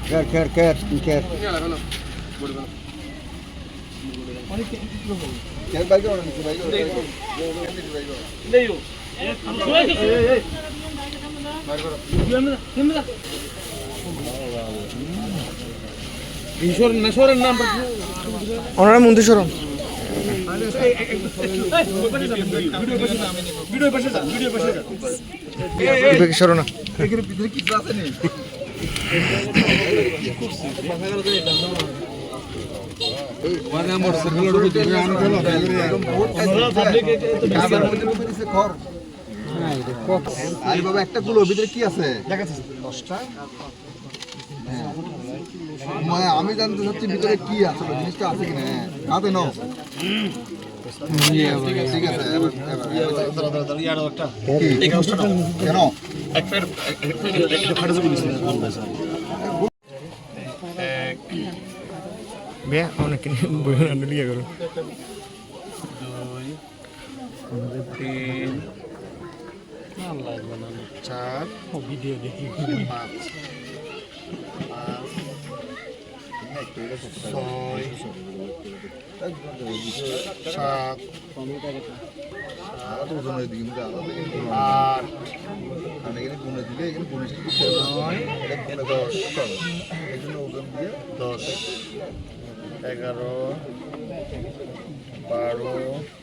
Care. ওনারা মন্দিরশরণ শরণা একটা গুলো ভিতরে কি আছে আমি জানতে চাচ্ছি ভিতরে কি আছে জিনিসটা আছে কিনা হাতে নাও ঠিক আছে কেন অনেক লিয়া করো 2 3 4 ভিডিও দেখি 10 11 12